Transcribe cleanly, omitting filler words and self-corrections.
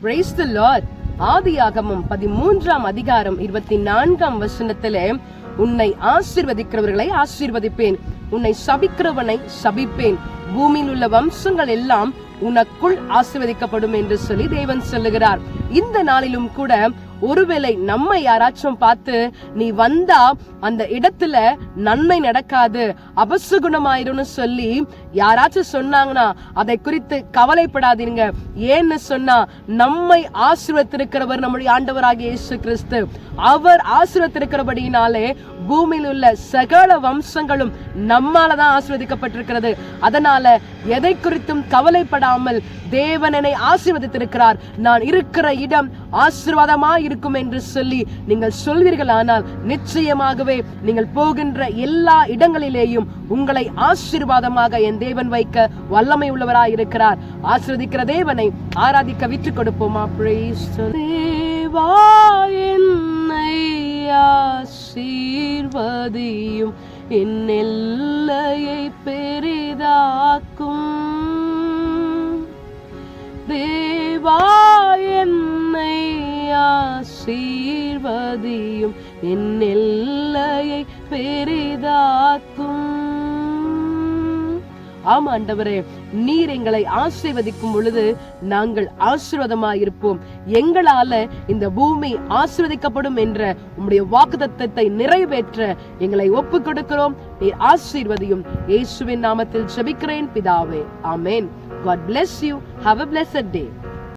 Praise the Lord. ஆதியாகமம் 13ஆம் அதிகாரம் 24ஆம் வசனத்திலே, உன்னை ஆசீர்வதிக்கிறவர்களை ஆசீர்வதிப்பேன், உன்னை சபிக்கிறவனை சபிப்பேன், பூமியில் உள்ள வம்சங்கள் எல்லாம் உனக்குள் ஆசீர்வதிக்கப்படும் என்று சொல்லி தேவன் சொல்லுகிறார். இந்த நாளிலும் கூட ஒருவேளை நம்ம யாராச்சும் பார்த்து நீ வந்தா அந்த இடத்துல நன்மை நடக்காது, அபசுகுணமாயிரும் சொல்லி யாராச்சும் சொன்னாங்கன்னா அதை குறித்து கவலைப்படாதீங்க. ஏன்னு சொன்னா நம்மை ஆசீர்வதித்திருக்கிறவர் நம்முடைய ஆண்டவராகிய இயேசு கிறிஸ்து. அவர் ஆசீர்வதித்திருக்கிறபடியினாலே பூமியில் உள்ள சகல வம்சங்களும் நம்மாலதான் ஆசீர்வதிக்கப்பட்டிருக்கிறது. அதனால எதை குறித்தும் கவலைப்படாமல் தேவன் என்னை ஆசீர்வதித்திருக்கிறார், நான் இருக்கிற இடம் ஆசீர்வாதமா இருக்கும் என்று சொல்லி நீங்கள் சொல்வீர்கள். ஆனால் நிச்சயமாகவே நீங்கள் போகின்ற எல்லா இடங்களிலேயும் உங்களை ஆசீர்வாதமாக என் தேவன் வைக்க வல்லமை உள்ளவராய் இருக்கிறார். ஆசீர்வதிக்கிற தேவனை ஆராதிக்க விட்டுக் கொடுப்போமா? தேவா என்னை ஆசீர்வதியும், என் எல்லையை பெரிதாக்கும். தேவா என்னை ஆசீர்வதியும், என் எல்லையை பெரிதாக்கும். ஆமா ஆண்டவரே, நீர் எங்களை ஆசீர்வதிக்கும் பொழுது நாங்கள் ஆசீர்வாதமாயிருப்போம். எங்களால இந்த பூமி ஆசீர்வதிக்கப்படும் என்ற உம்முடைய வாக்குத்தத்தத்தை நிறைவேற்ற எங்களை ஒப்புக் கொடுக்கிறோம். நீர் ஆசீர்வதியும். இயேசுவின் நாமத்தில் ஜெபிக்கிறேன் பிதாவே, ஆமென். God bless you. Have a blessed day.